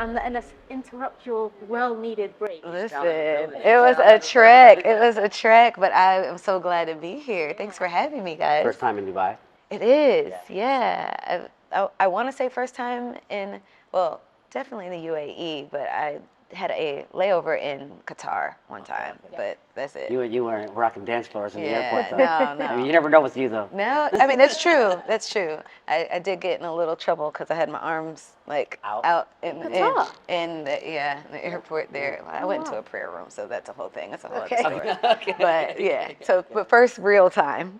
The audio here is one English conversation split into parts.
and let's interrupt your well-needed break. Listen, it was a trek. It was a trek, but I am so glad to be here. Thanks for having me, guys. First time in Dubai? It is, yeah. I want to say first time in, well, definitely in the UAE, but I had a layover in Qatar one time, but that's it. You weren't rocking dance floors in the airport, though. No. I mean, you never know with you, though. No, I mean, that's true. That's true. I did get in a little trouble because I had my arms like out in the airport there. I went to a prayer room, so that's a whole thing. That's a whole other story. Okay. But yeah, but first real time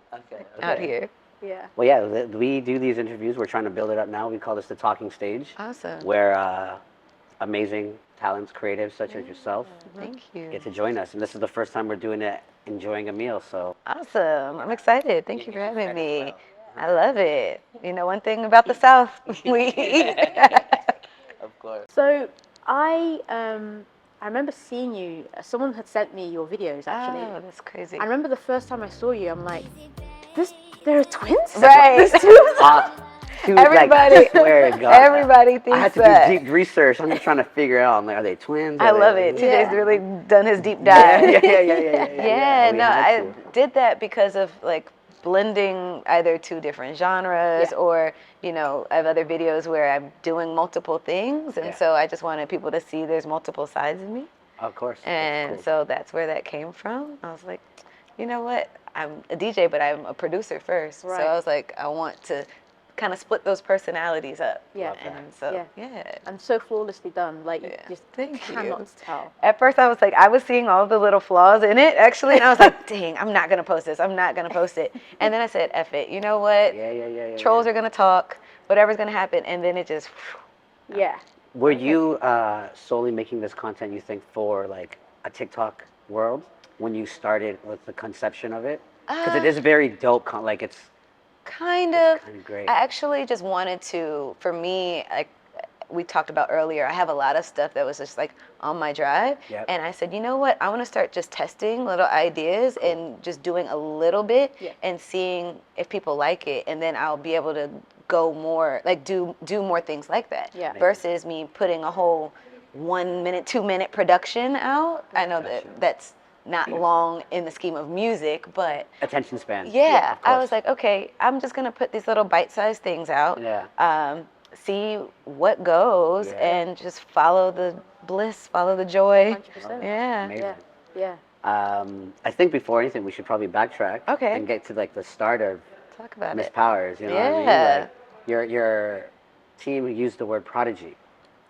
out here. Yeah. Well, yeah, we do these interviews. We're trying to build it up now. We call this the talking stage. Awesome. Where amazing talents, creatives such as yourself, Thank you. get to join us. And this is the first time we're doing it, enjoying a meal. So Awesome. I'm excited. Thank you for having me. I love it. You know, one thing about the South, we eat. of course. So I remember seeing you. Someone had sent me your videos actually. Oh, that's crazy. I remember the first time I saw you. I'm like, there are twins. Right. There's two. Dude, Everybody, like, I swear to God, everybody thinks I had to that. do deep research. I'm just trying to figure out, I'm like, are they twins? I love it. TJ's really done his deep dive. Yeah, No, I did that because of like blending either two different genres or, you know, I have other videos where I'm doing multiple things. And so I just wanted people to see there's multiple sides of me. Of course. And so that's where that came from. I was like, you know what? I'm a DJ, but I'm a producer first. Right. So I was like, I want to kind of split those personalities up. Yeah. And so, yeah. And so flawlessly done. Like, you just Thank you. cannot tell. At first, I was like, I was seeing all the little flaws in it, actually, and I was like, dang, I'm not going to post this. I'm not going to post it. And then I said, F it. You know what? Trolls are going to talk. Whatever's going to happen. And then it just, Yeah. Were you solely making this content, you think, for like a TikTok world when you started with the conception of it? Because it is very dope. Like it's kind of great. I actually just wanted to, for me, like we talked about earlier, I have a lot of stuff that was just like on my drive. And I said, you know what? I want to start just testing little ideas and just doing a little bit and seeing if people like it. And then I'll be able to go more, like do more things like that. Versus me putting a whole 1 minute, 2 minute production out. I know that's not long in the scheme of music, but attention span. Yeah, I was like, okay, I'm just gonna put these little bite-sized things out. See what goes, and just follow the bliss, follow the joy. 100%. Yeah. Amazing. Yeah. I think before anything, we should probably backtrack. Okay. And get to like the start of Talk about Miss it. Powers. You know what I mean? Yeah. Like, your team used the word prodigy.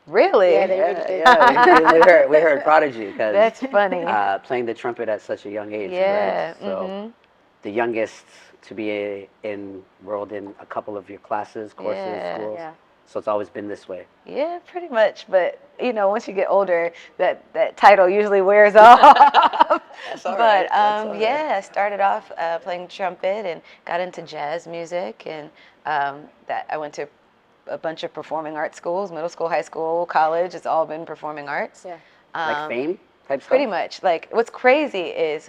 Really? Yeah, they really did. Yeah, we heard prodigy because That's funny. playing the trumpet at such a young age. Yeah. Right? So the youngest to be enrolled in a couple of your classes, courses, schools. Yeah. So it's always been this way. Yeah, pretty much. But you know, once you get older, that title usually wears off. That's all But right. yeah, I started off playing trumpet and got into jazz music, and that I went to a bunch of performing arts schools, middle school, high school, college. It's all been performing arts. Yeah. Like Fame type stuff? Pretty much. Like what's crazy is,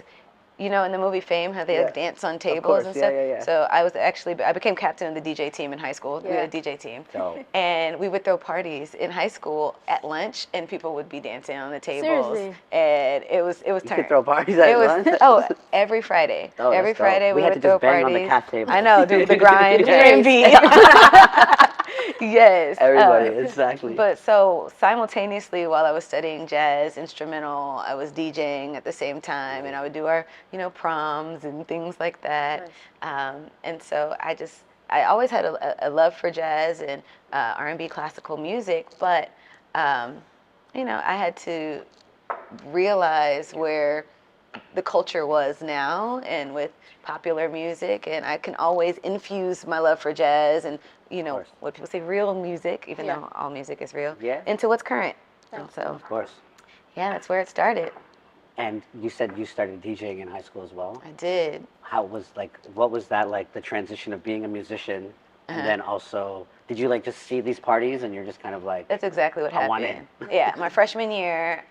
you know, in the movie Fame, how they like dance on tables and stuff. So I became captain of the DJ team in high school. We had a DJ team. And we would throw parties in high school at lunch, and people would be dancing on the tables. Seriously? And it was You turned. could throw parties at lunch? Every Friday. Oh, Every that's dope. Friday We we had would to just throw bang on parties. the cat table. I know, do the grind, Yeah. R&B. Yes. Everybody, exactly. But so simultaneously, while I was studying jazz, instrumental, I was DJing at the same time, and I would do our, you know, proms and things like that. Nice. And so I always had a love for jazz and R&B classical music, but you know, I had to realize where the culture was now and with popular music, and I can always infuse my love for jazz and, you know, what people say, real music, even though all music is real, into what's current. And so, Of course. yeah, that's where it started. And you said you started DJing in high school as well? I did. What was that like, the transition of being a musician, and then also, did you like just see these parties and you're just kind of like... That's exactly what I want happened. Yeah, my freshman year,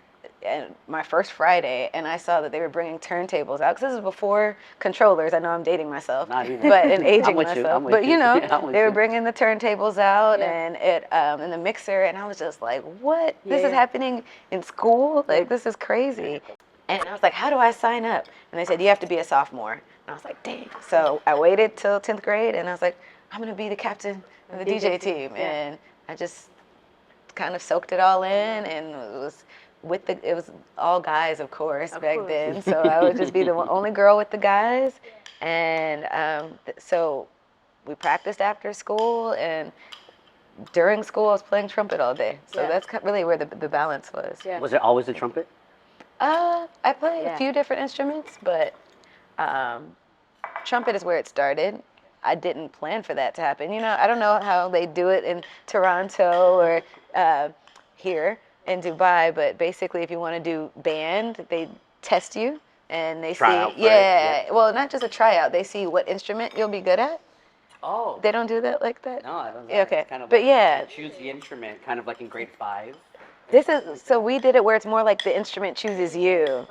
and my first Friday, and I saw that they were bringing turntables out, because this is before controllers. I know I'm dating myself, Not even. but and aging I'm with you, myself. I'm with But you. know, Yeah, I'm with they were you. bringing the turntables out Yeah. and it and the mixer, and I was just like, what? Yeah, This is yeah. happening in school? Like, this is crazy. And I was like, how do I sign up? And they said, you have to be a sophomore. And I was like, dang. So I waited till 10th grade, and I was like, I'm going to be the captain of the DJ team. Yeah. And I just kind of soaked it all in, and it was all guys, of course, back course. then. So I would just be the only girl with the guys. And so we practiced after school, and during school I was playing trumpet all day. So Yeah. that's really where the balance was. Yeah. Was it always the trumpet? I play Yeah. a few different instruments, but trumpet is where it started. I didn't plan for that to happen. You know, I don't know how they do it in Toronto or here in Dubai, but basically, if you want to do band, they test you and they Tryout see, for it, yeah. well, not just a tryout. They see what instrument you'll be good at. Oh. They don't do that like that. No, I don't know. Yeah, okay. It's kind of But like yeah. you choose the instrument, kind of like in grade 5. So we did it where it's more like the instrument chooses you.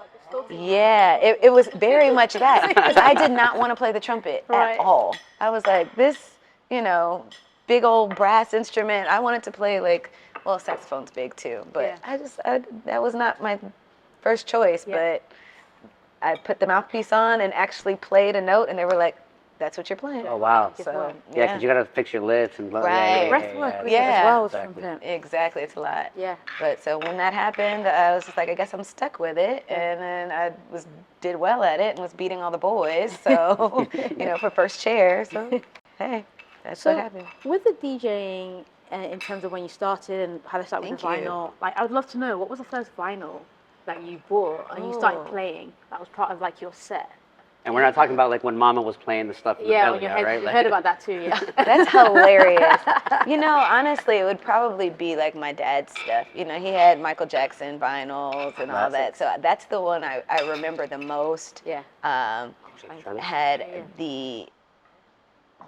Yeah, it was very much that, because I did not want to play the trumpet Right. at all. I was like, this, big old brass instrument, I wanted to play well, saxophone's big too, but Yeah. that was not my first choice, Yeah. but I put the mouthpiece on and actually played a note, and they were like, that's what you're playing. Oh, wow. So, Yeah, because you got to fix your lips and blah, Right. Breath work yeah, with it yeah. as well as exactly. trumpet. Exactly, it's a lot. Yeah. But so when that happened, I was just like, I guess I'm stuck with it, and then I did well at it and was beating all the boys. So for first chair. So hey, that's what happened. With the DJing, in terms of when you started and how they started with the Thank you. vinyl, I would love to know, what was the first vinyl that you bought and you started playing that was part of your set? And we're not talking about like when Mama was playing the stuff in the Yeah, belly, when you all right? you Like- heard about that too. Yeah. That's hilarious. Honestly, it would probably be like my dad's stuff. He had Michael Jackson vinyls and all that. Classics. So that's the one I remember the most. Yeah. Had the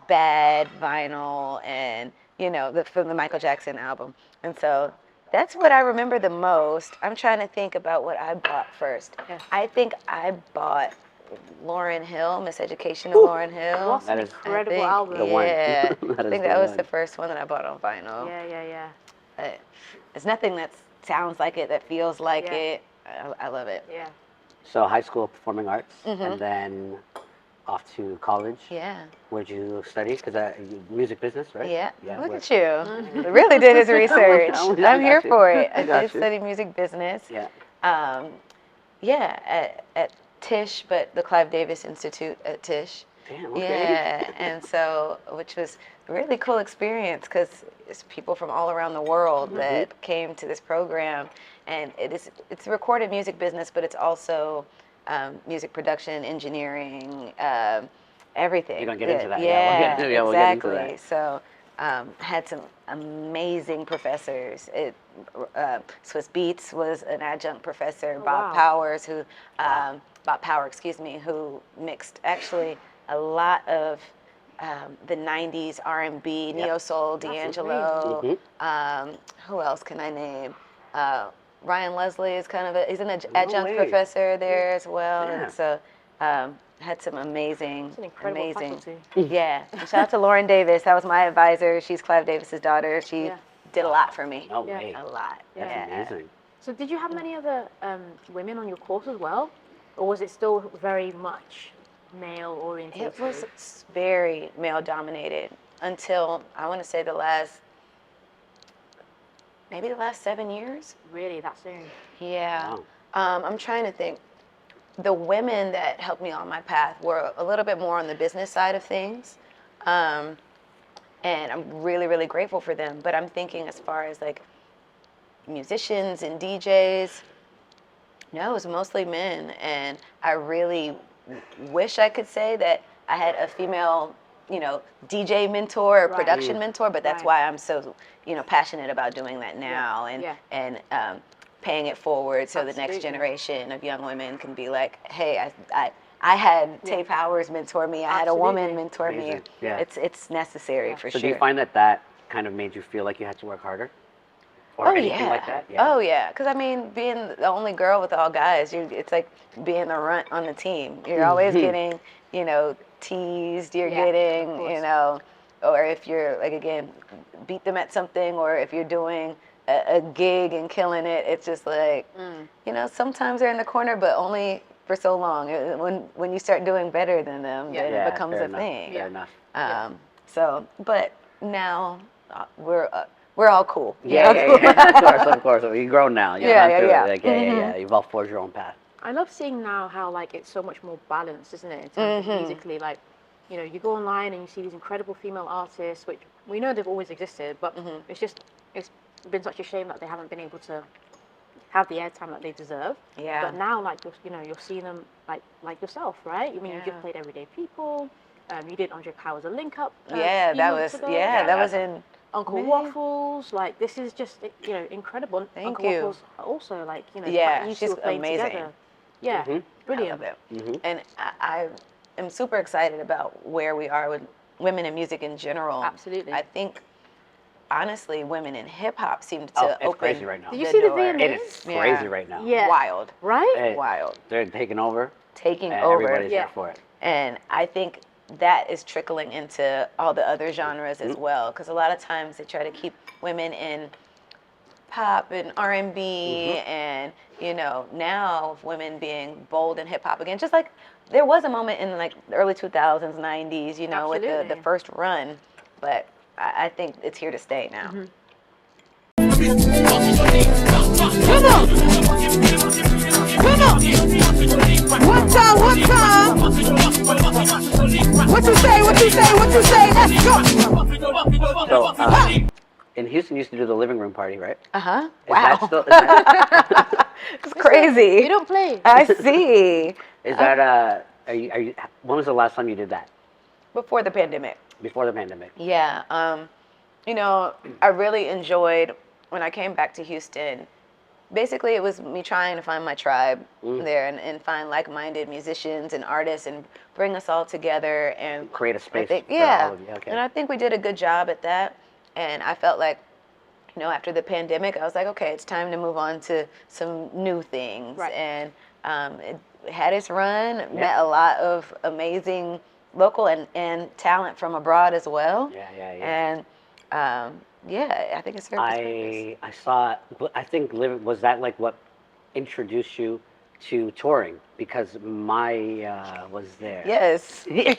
Bad vinyl and from the Michael Jackson album, and so that's what I remember the most. I'm trying to think about what I bought first. Yeah. I think I bought Lauryn Hill, Miss Education of Lauryn Hill. What an That is incredible album. the one. Yeah, That I is think the that was one. the first one that I bought on vinyl. Yeah. But there's nothing that sounds like it, that feels like Yeah. it. I love it. Yeah. So high school performing arts, Mm-hmm. and then off to college. Yeah. Where'd you study? Because music business, right? Yeah. Look where- at you. Really did his research. I I'm here got you. for it. I I got did you. study music business. Yeah. At Tisch, but the Clive Davis Institute at Tisch. Damn, okay. Yeah, and so, which was a really cool experience, because it's people from all around the world that came to this program, and it's recorded music business, but it's also music production, engineering, everything. You're gonna get into that. Yeah, We'll get into exactly. that. So had some amazing professors. Swiss Beats was an adjunct professor, Bob wow. Powers, Bob Power, who mixed actually a lot of the 90s R&B, neo soul, D'Angelo. Who else can I name? Ryan Leslie is he's an adjunct way. professor there as well, Yeah. and so had some amazing, It's an incredible faculty. Yeah. And shout out to Lauren Davis. That was my advisor. She's Clive Davis's daughter. She Yeah. did a lot for me. No Yeah. way. A lot. That's Yeah. amazing. So did you have many other women on your course as well? Or was it still very much male oriented? It was very male dominated until I want to say maybe the last 7 years. Really, that soon? Yeah. Wow. I'm trying to think. The women that helped me on my path were a little bit more on the business side of things. And I'm really, really grateful for them. But I'm thinking as far as musicians and DJs, no, it was mostly men. And I really wish I could say that I had a female, DJ mentor or Right. production mentor, but that's Right. why I'm so, passionate about doing that now and paying it forward so the next Absolutely. generation of young women can be like, hey, I had Tay Powers mentor me. I had a woman Absolutely. mentor Amazing. me. Yeah. It's necessary for So sure. do you find that kind of made you feel like you had to work harder? or anything like that? Yeah. Oh yeah, because I mean, being the only girl with all guys, it's like being the runt on the team. You're always getting, teased. You're Yeah, of getting, course. or if you're like again, beat them at something, or if you're doing a gig and killing it, it's just like, sometimes they're in the corner, but only for so long. When you start doing better than them, then it becomes fair a enough, thing. Fair enough. So, but now we're all cool. Yeah. Of course. You're grown now. You've gone through it. Like, yeah. You've all forged your own path. I love seeing now how like it's so much more balanced, isn't it? In terms of musically, like, you go online and you see these incredible female artists, which we know they've always existed, but it's been such a shame that they haven't been able to have the airtime that they deserve. Yeah. But now, like, you're seeing them like yourself, right? I mean, you just played Everyday People. You did Andre Powers a link up. That was in Uncle Waffles. Like, this is just incredible. Thank Uncle you. Waffles also, like, she's playing amazing. together. Yeah, brilliant. I love it. And I am super excited about where we are with women in music in general. Absolutely. I think, honestly, women in hip hop seem to it's open. crazy right now. Did you see the door. VMAs? It is crazy right now. Yeah. Wild. Right? Wild. They're taking over. Taking and over. Everybody's there for it. And I think that is trickling into all the other genres as well, because a lot of times they try to keep women in pop and R&B, and now women being bold in hip hop again. Just like there was a moment in like the early 2000s, 90s, with the first run, but I think it's here to stay now. Come on! One time! What you say? Let's go! So, in Houston, you used to do the living room party, right? Wow. Is that It's crazy. You don't play. I see. is that are you? When was the last time you did that? Before the pandemic. Before the pandemic. Yeah. I really enjoyed when I came back to Houston. Basically, it was me trying to find my tribe there and find like-minded musicians and artists and bring us all together and Create a space for all of you. Okay. And I think we did a good job at that. And I felt like, after the pandemic, I was like, okay, it's time to move on to some new things. Right. And it had its run, met a lot of amazing local and talent from abroad as well. Yeah. And I think it served its purpose. I saw. I think was that like what introduced you to touring, because Maya was there. Yes. yeah.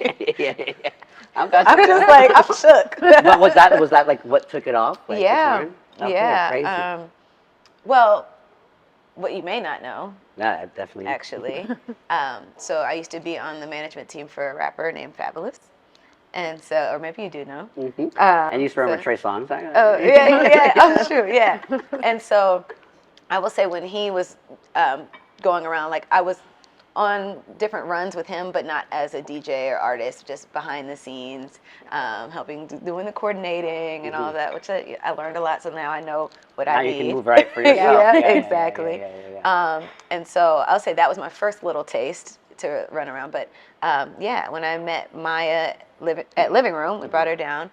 I'm just like, I'm shook. But was that like what took it off? Like, Yeah. Okay, Yeah. Crazy. Well, what you may not know, Yeah, definitely. actually, so I used to be on the management team for a rapper named Fabulous. And so, or maybe you do know. And you used to remember Trey Songz? Oh, yeah. Oh, true, yeah. And so I will say when he was going around, like I was on different runs with him, but not as a DJ or artist, just behind the scenes, helping, doing the coordinating and all that, which I learned a lot. So now I know what I need. Now you can move right for yourself. Yeah, exactly. And so I'll say that was my first little taste to run around. But when I met Maya at Living Room, we brought her down.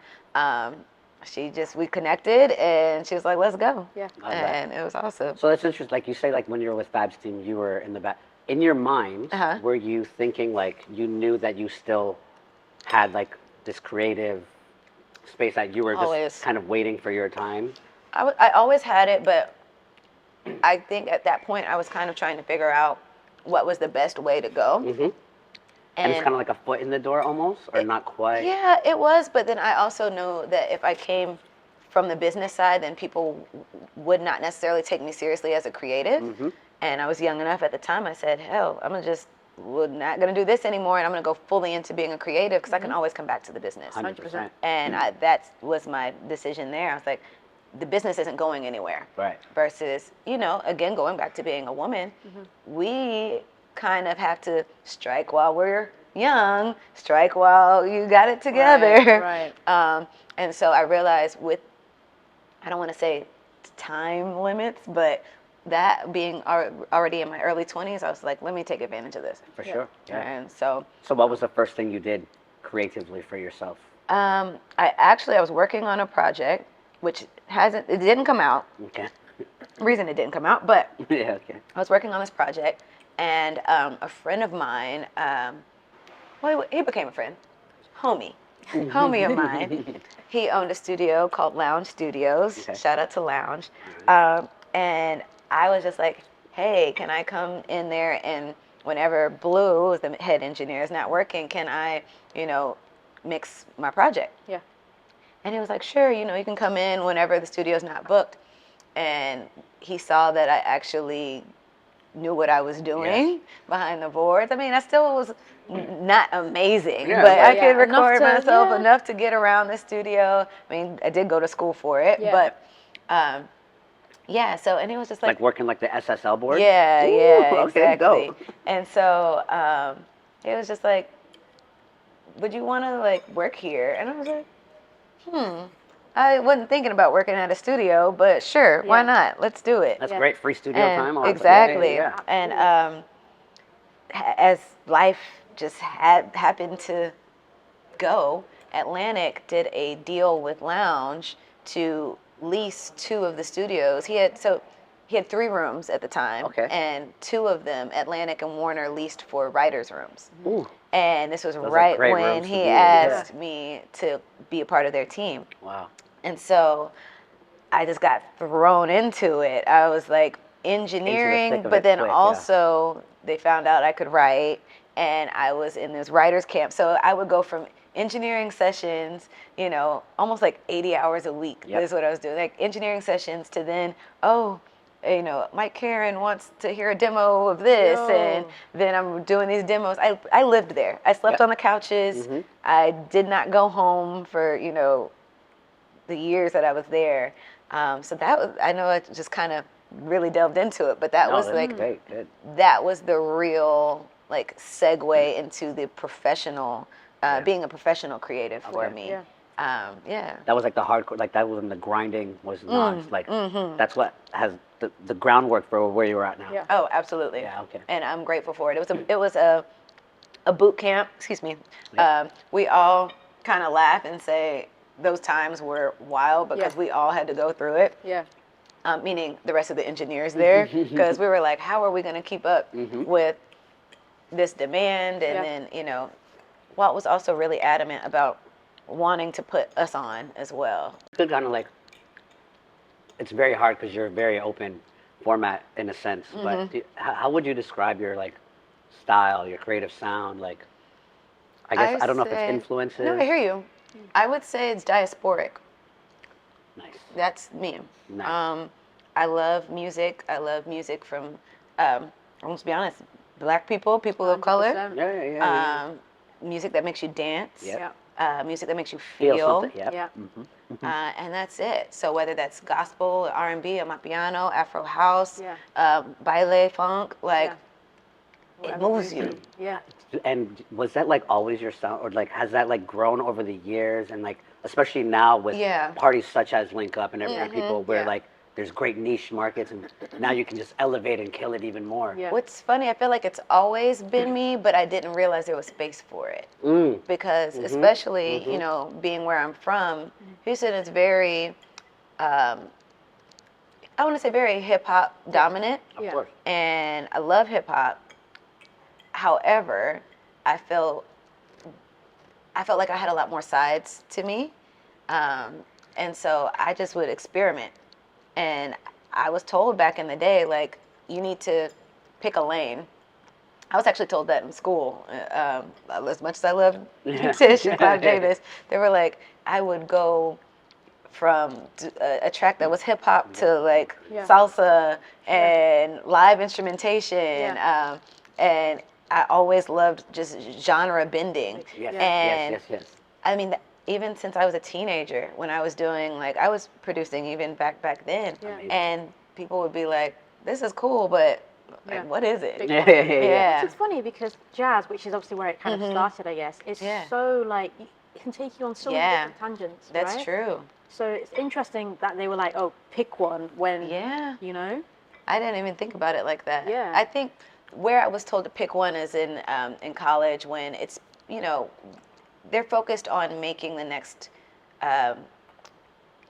We connected, and she was like, "Let's go." Yeah. And it was awesome. So that's interesting. Like you say, like when you were with Fab's team, you were in the back. In your mind, were you thinking like you knew that you still had like this creative space that you were just Always. kind of waiting for your time? I always had it, but I think at that point I was kind of trying to figure out what was the best way to go. And it's kind of like a foot in the door almost, or not quite? Yeah, it was, but then I also know that if I came from the business side, then people would not necessarily take me seriously as a creative. And I was young enough at the time, I said, hell, we're not going to do this anymore, and I'm going to go fully into being a creative, because I can always come back to the business. 100%. And that was my decision there. I was like, the business isn't going anywhere. Right. Versus, again, going back to being a woman, we kind of have to strike while we're young, strike while you got it together. Right. And so I realized I don't want to say time limits, but that being already in my early 20s, I was like, let me take advantage of this. For sure. Yeah. And so what was the first thing you did creatively for yourself? I was working on a project, which it didn't come out. Okay. Reason it didn't come out, but Yeah. Okay. I was working on this project, and a friend of mine, well, he became a friend, homie of mine. He owned a studio called Lounge Studios. Okay. Shout out to Lounge. And I was just like, hey, can I come in there and whenever Blue, who's the head engineer, is not working, can I, mix my project? Yeah. And he was like, sure, you can come in whenever the studio's not booked. And he saw that I actually knew what I was doing behind the boards. I mean, I still was not amazing, but I could record myself enough to get around the studio. I mean, I did go to school for it, but so, and he was just like working like the SSL board? Yeah, Ooh, exactly. Okay, go. And so it was just like, would you want to like work here? And I was like, I wasn't thinking about working at a studio, but sure, why not? Let's do it. That's great, free studio time. Awesome. Exactly. Yeah. And as life just happened to go, Atlantic did a deal with Lounge to lease 2 of the studios. He had 3 rooms at the time, and 2 of them Atlantic and Warner leased for writers' rooms. Ooh. And this was Those are right great when rooms to he be in. asked me to be a part of their team. Wow. And so I just got thrown into it. I was like engineering, but then also they found out I could write, and I was in this writer's camp. So I would go from engineering sessions, almost like 80 hours a week. Is what I was doing. Like engineering sessions to then, Mike Karen wants to hear a demo of this, and then I'm doing these demos. I lived there. I slept on the couches. I did not go home for, the years that I was there. So that was, I know I just kind of really delved into it, but that was like, good. that was the real like segue into the professional, being a professional creative for me. Yeah. That was like the hardcore, like that was when the grinding was not like, that's what has the groundwork for where you were at now. Yeah. Oh, absolutely. Yeah, okay. And I'm grateful for it. It was a boot camp, excuse me. We all kind of laugh and say those times were wild because we all had to go through it. Yeah. Meaning the rest of the engineers there, because we were like, how are we going to keep up with this demand? And then, Walt was also really adamant about wanting to put us on as well. Good kind of like, it's very hard because you're a very open format in a sense, but how would you describe your like style, your creative sound? Like, I guess, I don't know if it's influences. No, I hear you. I would say it's diasporic. Nice. That's me. Nice. I love music. I love music from, let's be honest, Black people, people of color. Yeah. Music that makes you dance. Yeah. Music that makes you feel. something. Yep. Yeah. And that's it. So whether that's gospel, R&B, amapiano, Afro house, baile, funk, like it moves you. Yeah. And was that like always your sound, or like has that like grown over the years, and like especially now with parties such as Link Up and everything, people where like there's great niche markets, and now you can just elevate and kill it even more. Yeah. What's funny, I feel like it's always been me, but I didn't realize there was space for it. Because especially, being where I'm from, Houston is very, I want to say very hip hop dominant. Of course. And I love hip hop. However, I felt like I had a lot more sides to me. And so I just would experiment. And I was told back in the day, like, you need to pick a lane. I was actually told that in school. As much as I love Tish and Clive Davis, they were like, I would go from a track that was hip hop to like salsa and live instrumentation. And I always loved just genre bending. Yes. I mean, even since I was a teenager, when I was doing, like, I was producing even back then, and people would be like, this is cool, but like, what is it? It's funny because jazz, which is obviously where it kind of started, I guess, is so, like, it can take you on so many different tangents, That's right? true. So it's interesting that they were like, oh, pick one when, you know? I didn't even think about it like that. Yeah. I think where I was told to pick one is in college, when it's, they're focused on making the next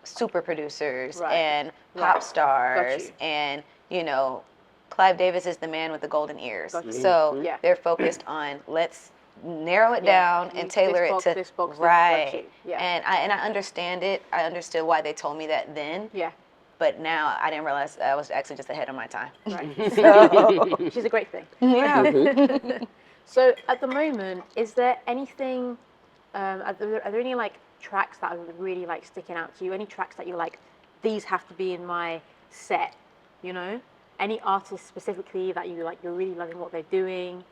super producers Right. and pop Right. stars, Got you. and you know, Clive Davis is the man with the golden ears. Got you. So Yeah. they're focused on let's narrow it Yeah. down and This tailor box, it to this box, this, got right. you. Yeah. And I understand it. I understood why they told me that then. Yeah. But now I didn't realize I was actually just ahead of my time. Right. So Which is a great thing. yeah. So at the moment, is there anything? Are there any like tracks that are really like sticking out to you? Any tracks that you're like, these have to be in my set? You know, any artists specifically that you like? You're really loving what they're doing.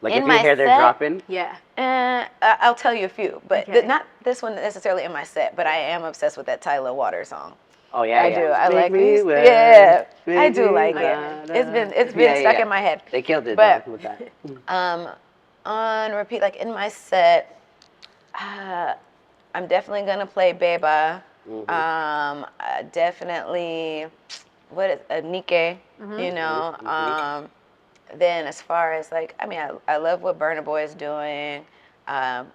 Like In if you my hear they're set? dropping. Yeah. I'll tell you a few, but Okay. not this one necessarily in my set. But I am obsessed with that Tyler Waters song. Oh yeah, I yeah. do. I Make like me these. wet, Yeah, I make do me like wet. it. It's been stuck in my head. They killed it But- though, with that. On repeat, like in my set, I'm definitely gonna play Beba. Definitely, what is Nike? You know. Then as far as like, I mean, I love what Burna Boy is doing.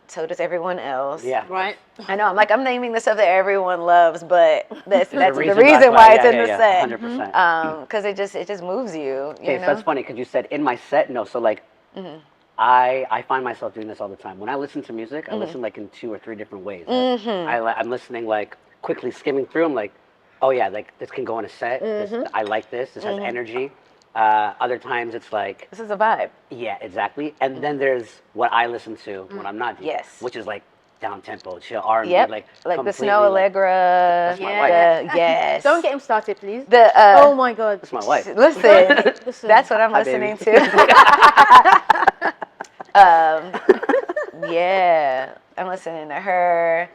So does everyone else. Yeah. Right. I know. I'm naming the stuff that everyone loves, but that's the reason that's why it's in yeah, the yeah, set. 100%. Because it just moves you. Okay, You so know. that's funny because you said in my set. No, so like, I find myself doing this all the time. When I listen to music, I listen like in 2 or 3 different ways. I'm listening like quickly skimming through. I'm like, oh yeah, like this can go in a set. I like this. This has energy. Other times it's like, This is a vibe. yeah, exactly. And then there's what I listen to when I'm not DJing, Yes. which is like down tempo, chill R&B, Yep. like the completely, Snow like- Allegra. That's my wife. Yes. Don't get him started, please. the. Oh my God. That's my wife. Listen, Listen. that's what I'm Hi, listening baby. to. Yeah, I'm listening to her.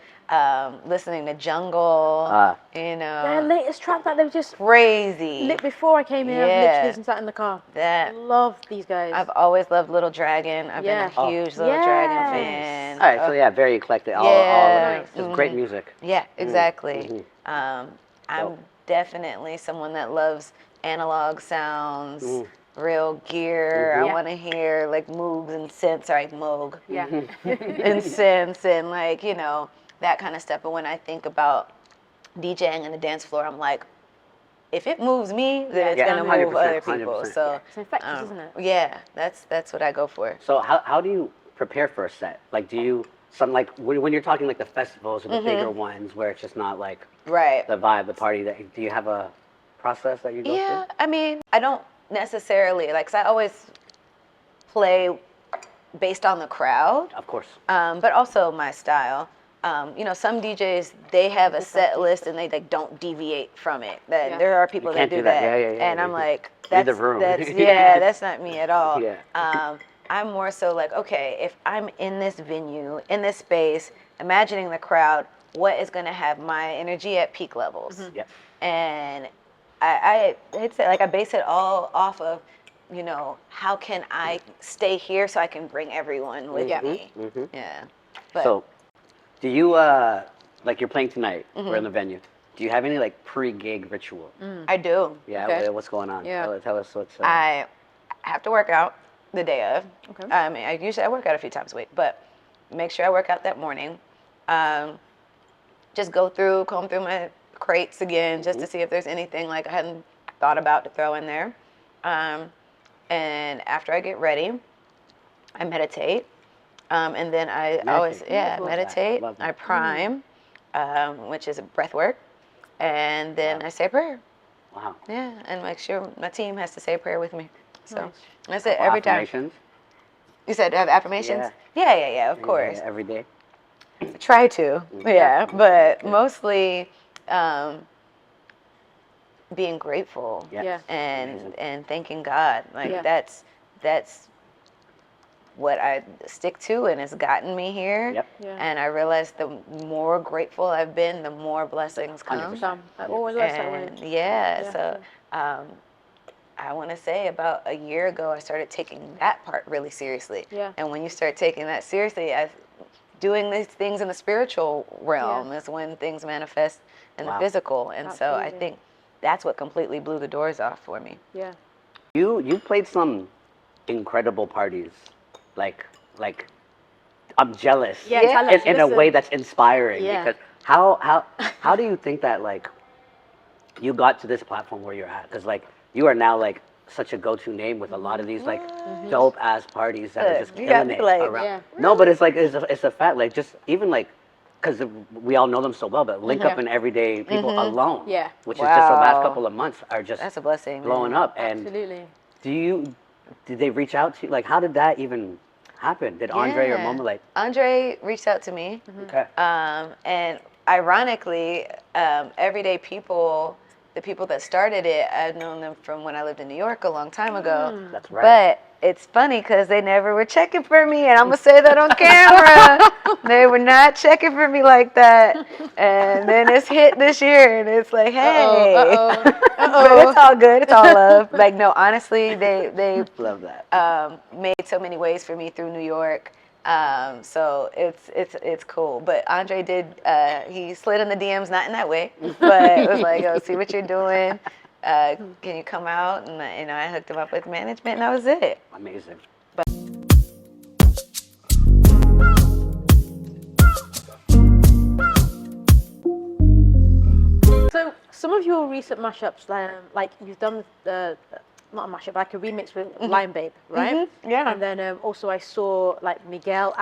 Listening to Jungle. You Their know, latest track that they've just crazy. lit before I came here. I've Yeah. literally listened to that in the car. That Love these guys. I've always loved Little Dragon. I've Yeah. been a huge Little Dragon Yes. fan. All right, so yeah, very eclectic. All Yeah. it's great music. Yeah, exactly. Dope. I'm definitely someone that loves analog sounds, real gear. I want to hear like Moogs and synths, or like Moog Yeah. and synths and like, you know, that kind of stuff. But when I think about DJing on the dance floor, I'm like, if it moves me, then it's Yeah, gonna move 100%, other people. 100%. So It's infectious, isn't it? yeah, that's what I go for. So how do you prepare for a set? Like, do you like when you're talking like the festivals or the bigger ones where it's just not like Right. the vibe, the party? Do you have a process that you go Yeah, I mean, I don't necessarily like. 'Cause I always play based on the crowd, through? Of course. but also my style. You know, some DJs they have a set list and they like don't deviate from it. That Yeah. there are people You that can't do do that. that, Yeah, yeah, yeah. and I'm like, Read the that's room. that's yeah, that's not me at all. Yeah. I'm more so like, okay, if I'm in this venue, in this space, imagining the crowd, what is going to have my energy at peak levels? Yeah. And I hate to say, like, I base it all off of, you know, how can I stay here so I can bring everyone with me? Yeah. But So, do you like you're playing tonight? We're in the venue. Do you have any like pre-gig ritual? I do. Yeah. Okay. What's going on? Yeah. Tell us what's. I have to work out the day of. Okay. I mean, I work out a few times a week, but make sure I work out that morning. Just comb through my crates again, just to see if there's anything like I hadn't thought about to throw in there. And after I get ready, I meditate. And then I always, Love that. meditate. Love that. I prime, which is breath work. And then I say a prayer. Wow. Yeah, and make sure my team has to say a prayer with me. So Nice. that's it every time. Affirmations? You said have affirmations? Yeah, of course. Yeah, every day. Try to, yeah, but mostly being grateful Yeah. and thanking God. Like Yeah. that's what I stick to, and it's gotten me here. Yep. Yeah. And I realized the more grateful I've been, the more blessings come. 100%. I always was that way. And yeah, Yeah. so I want to say about a year ago, I started taking that part really seriously. Yeah. And when you start taking that seriously, doing these things in the spiritual realm is when things manifest in the Wow. physical. And so I Absolutely. think that's what completely blew the doors off for me. Yeah. You played some incredible parties, like I'm jealous. Yeah, Yeah. tell us, In a listen. way that's inspiring Yeah. because How do you think that like you got to this platform where you're at? Because like you are now like such a go-to name with a lot of these like dope ass parties that are just killing it around. Yeah. No, but it's like it's a fact. Like just even like because we all know them so well, but Link Up and Everyday People alone, which is just the last couple of months are just that's a blessing, blowing up. And Absolutely. did they reach out to you? Like how did that even happen? Did Andre or Moma like? Andre reached out to me. Okay. And ironically, Everyday People, the people that started it, I've known them from when I lived in New York a long time ago. That's right. But it's funny because they never were checking for me, and I'm gonna say that on camera. They were not checking for me like that. And then it's hit this year, and it's like, hey, but it's all good. It's all love. Like no, honestly, they love that. made so many ways for me through New York. So it's cool. But Andre did, he slid in the DMs, not in that way, but it was like, oh, see what you're doing. Can you come out? And I hooked him up with management, and that was it. Amazing. So some of your recent mashups, like you've done not a mashup, like a remix with Lion Babe, right? Yeah. And then also I saw like Miguel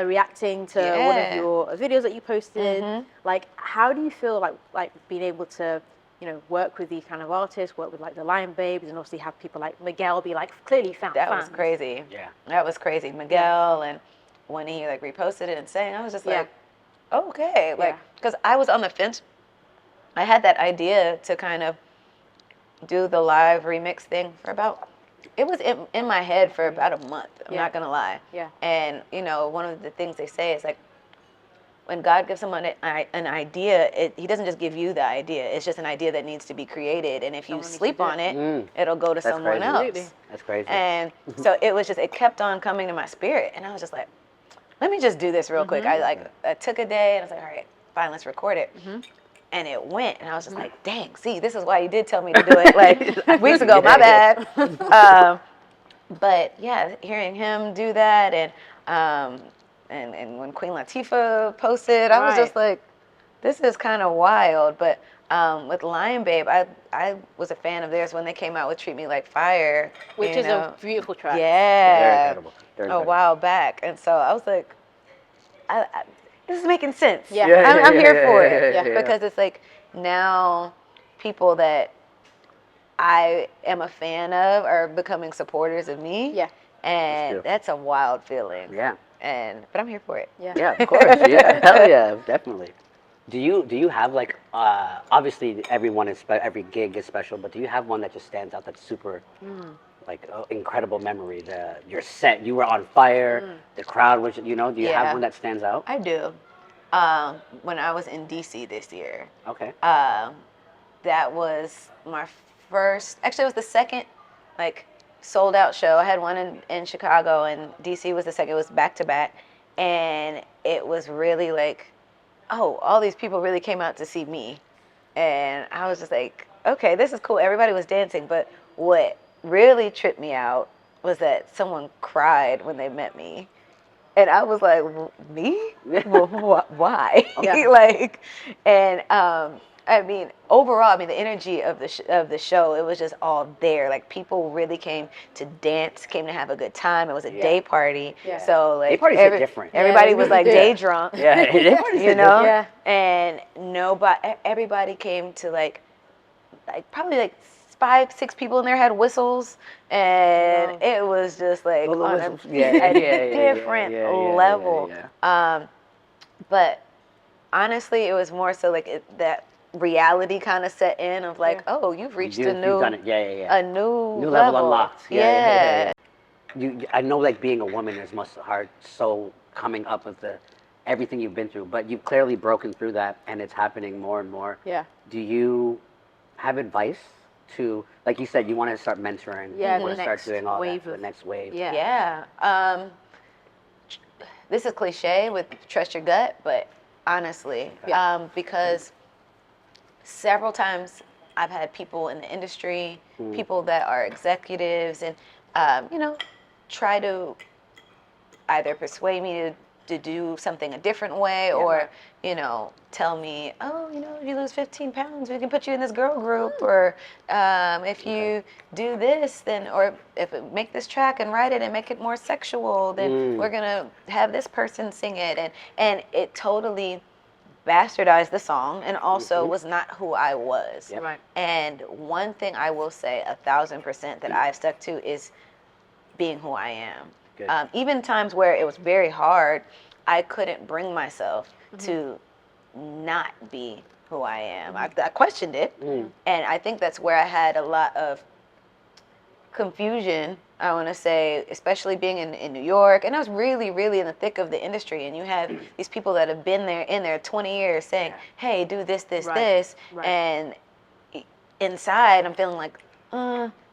reacting to one of your videos that you posted. Like, how do you feel like being able to, work with these kind of artists, work with like the Lion Babes, and obviously have people like Miguel be like clearly fans? That was crazy. Yeah. That was crazy. Miguel, and when he like reposted it and sang, I was just like, okay, like, because I was on the fence. I had that idea to kind of do the live remix thing for it was in my head for about a month. I'm not gonna lie. Yeah. And one of the things they say is like, when God gives someone an idea, he doesn't just give you the idea. It's just an idea that needs to be created. And if you sleep on it, it'll go to someone crazy. else. Absolutely. That's crazy. And so it kept on coming to my spirit, and I was just like, let me just do this real quick. I took a day, and I was like, all right, fine, let's record it. And it went, and I was just like, dang, see, this is why you did tell me to do it like weeks ago, my bad. But yeah, hearing him do that, and when Queen Latifah posted, I was just like, this is kind of wild. But with Lion Babe, I was a fan of theirs when they came out with Treat Me Like Fire. Which is a beautiful track. Yeah. Very incredible. A while back. And so I was like, this is making sense. Yeah. I'm here for it. Because it's like now people that I am a fan of are becoming supporters of me. Yeah. And that's a wild feeling. Yeah. But I'm here for it. Yeah. Yeah, of course. Yeah. Hell yeah, definitely. Do you have like obviously every gig is special, but do you have one that just stands out that's super like incredible memory? Your set, you were on fire. The crowd was, do you have one that stands out? I do. When I was in DC this year. Okay. That was my first. Actually, it was the second like sold out show. I had one in Chicago, and DC was the second. It was back to back, and it was really like, oh, all these people really came out to see me, and I was just like, okay, this is cool. Everybody was dancing, but what really tripped me out was that someone cried when they met me. And I was like, me? Well, why? I mean, overall, the energy of the show, it was just all there. Like, people really came to dance, came to have a good time. It was a day party. Yeah. So, like, day parties are different. Everybody was like day drunk. Yeah, day parties are different. Yeah. And everybody came to like probably like 5-6 people in there had whistles, and it was just like on a different level. But honestly, it was more so like that reality kind of set in of like, oh, you've reached a new level unlocked. Yeah. I know like being a woman is much hard, so coming up with everything you've been through, but you've clearly broken through that, and it's happening more and more. Yeah. Do you have advice to, like you said, you want to start mentoring, you want to start doing all that, the next wave? Yeah. This is cliche with trust your gut, but honestly, because several times I've had people in the industry, people that are executives, and try to either persuade me to to do something a different way, or you know, tell me, oh, you know, if you lose 15 pounds, we can put you in this girl group, or if you do this, then, or if it, make this track and write it and make it more sexual, then we're gonna have this person sing it, and it totally bastardized the song, and also was not who I was. Yep. Right. And one thing I will say 1,000% that I've stuck to is being who I am. Even times where it was very hard, I couldn't bring myself to not be who I am. I questioned it, and I think that's where I had a lot of confusion, I want to say, especially being in New York. And I was really, really in the thick of the industry, and you have these people that have been there in there 20 years saying, hey, do this, this, this. And inside, I'm feeling like,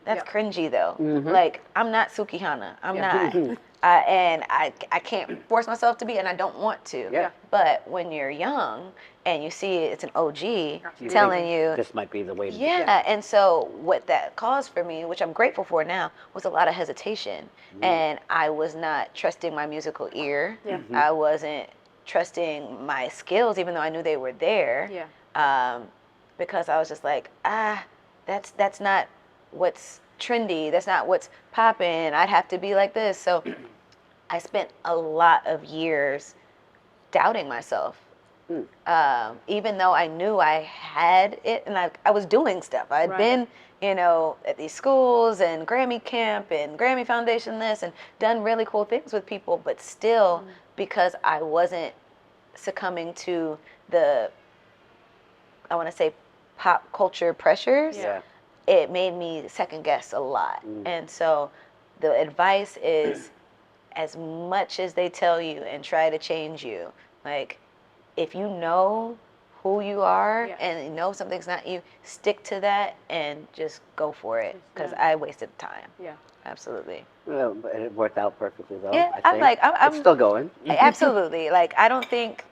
that's cringy, though. Like, I'm not Sukihana. I'm not. And I can't force myself to be, and I don't want to. But when you're young and you see it's an OG telling you this might be the way to do it. And so what that caused for me, which I'm grateful for now, was a lot of hesitation. And I was not trusting my musical ear. I wasn't trusting my skills, even though I knew they were there. Because I was just like, that's not what's trendy. That's not what's popping. I'd have to be like this. So I spent a lot of years doubting myself. Even though I knew I had it, and I was doing stuff. I'd been, you know, at these schools and Grammy camp and Grammy Foundation this, and done really cool things with people, but still, because I wasn't succumbing to the, I want to say, pop culture pressures, it made me second guess a lot. And so the advice is, as much as they tell you and try to change you, like, if you know who you are and you know something's not you, stick to that and just go for it, because I wasted time. Absolutely. Well, but it worked out perfectly, though. Yeah, I think. I'm it's still going. Absolutely. Like, I don't think,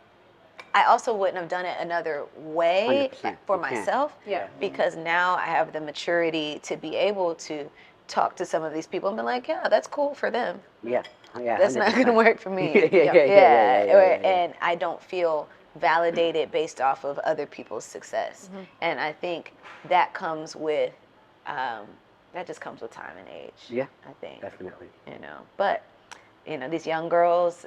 I also wouldn't have done it another way for myself, because now I have the maturity to be able to talk to some of these people and be like, yeah, that's cool for them. That's 100%. Not going to work for me. And I don't feel validated based off of other people's success. And I think that comes with, that just comes with time and age. I think. Definitely. You know, but, you know, these young girls,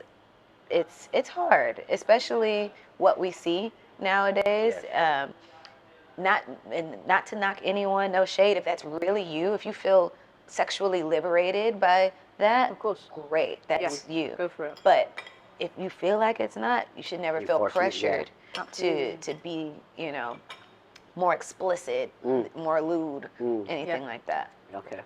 it's hard, especially what we see nowadays. Not to knock anyone, no shade. If that's really you, if you feel sexually liberated by that, of course, great, that's you. Go for it. But if you feel like it's not, you should never feel pressured to be, you know, more explicit, more lewd, anything like that. Okay.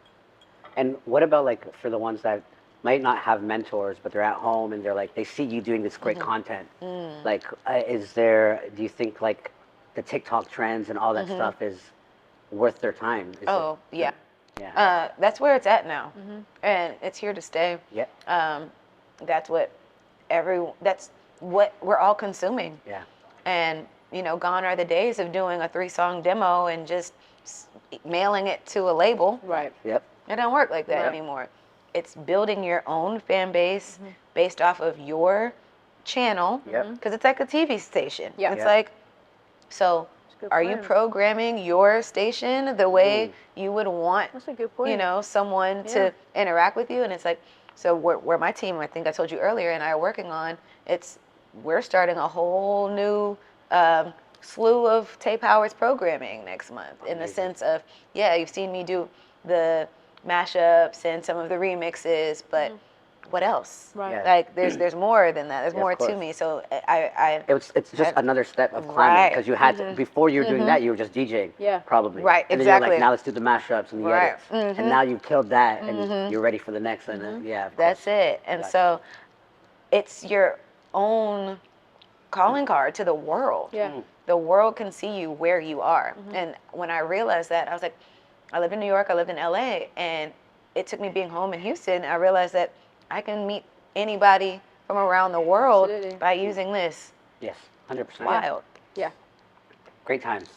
And what about, like, for the ones that might not have mentors, but they're at home and they're like, they see you doing this great content. Like, do you think, like, the TikTok trends and all that stuff is worth their time? That's where it's at now. And it's here to stay. That's what we're all consuming. And, you know, gone are the days of doing a 3-song demo and just mailing it to a label. It don't work like that anymore. It's building your own fan base based off of your channel, because it's like a TV station. It's like, so are you programming your station the way you would want, that's a good point, you know, someone to interact with you? And it's like, so where my team, I think I told you earlier, and I are working on, we're starting a whole new slew of Tay Powers programming next month, in the sense of, you've seen me do the mashups and some of the remixes, but what else? Like, there's more than that. There's more to me. So it's just another step of climbing, because you had to, before you were doing that, you were just DJing. Probably. And then you're like, now let's do the mashups and the edits. And now you've killed that, and you're ready for the next. And then, of that's course. it. And so it's your own calling card to the world. The world can see you where you are. And when I realized that, I was like, I lived in New York, I lived in LA, and it took me being home in Houston, I realized that I can meet anybody from around the world by using this. 100%. Wild. Great times.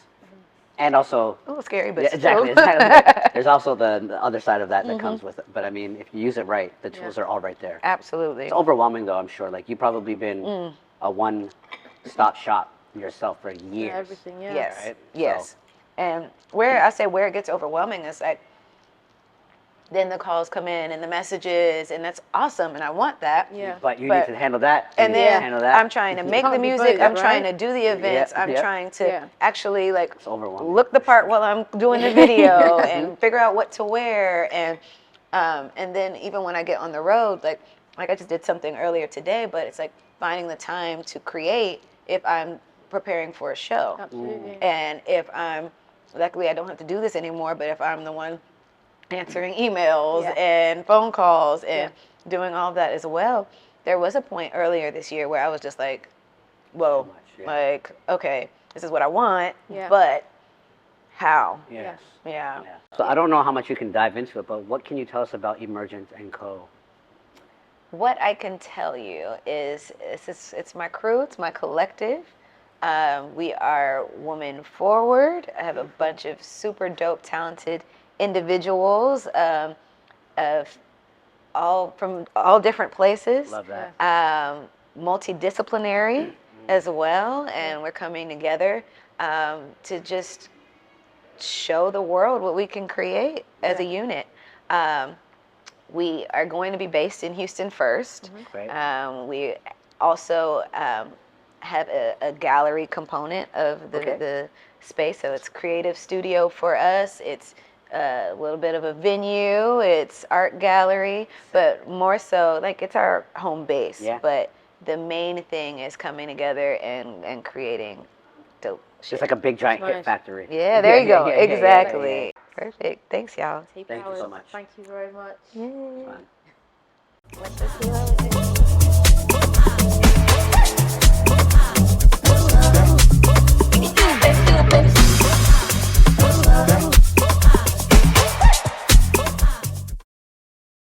And also, a little scary, but yeah, exactly. still. exactly. There's also the other side of that comes with it. But I mean, if you use it right, the tools are all right there. Absolutely. It's overwhelming, though. I'm sure. Like you've probably been a one-stop shop yourself for years. Everything, yeah. Yes. Right? Yes. So, And where it gets overwhelming is like, then the calls come in and the messages, and that's awesome, and I want that. Yeah. but you need to handle that. And you need to then handle that. I'm trying to make the Can't do music. both, I'm trying to right? do the events. I'm trying to actually like It's overwhelming. look the part while I'm doing the video and figure out what to wear. And then even when I get on the road, like I just did something earlier today, but it's like finding the time to create if I'm preparing for a show. Absolutely. And if I'm, luckily I don't have to do this anymore, but if I'm the one answering emails and phone calls and doing all of that as well, there was a point earlier this year where I was just like, whoa, like, okay, this is what I want, but how? Yes. Yeah. So I don't know how much you can dive into it, but what can you tell us about Emergent & Co.? What I can tell you is it's my crew, it's my collective. We are woman forward. I have a bunch of super dope, talented individuals of from all different places. Love that. Multidisciplinary as well, and we're coming together to just show the world what we can create as a unit. We are going to be based in Houston first. Great. We also have a gallery component of the space, so it's creative studio for us. It's a little bit of a venue, it's art gallery, but more so like it's our home base. Yeah. But the main thing is coming together and creating dope shit. Just like a big giant hit factory. Yeah, there you go. Yeah, Exactly. Perfect. Thanks, y'all. Tay Thank you Powers, so much. Thank you very much. Fun. Let's just see how it goes.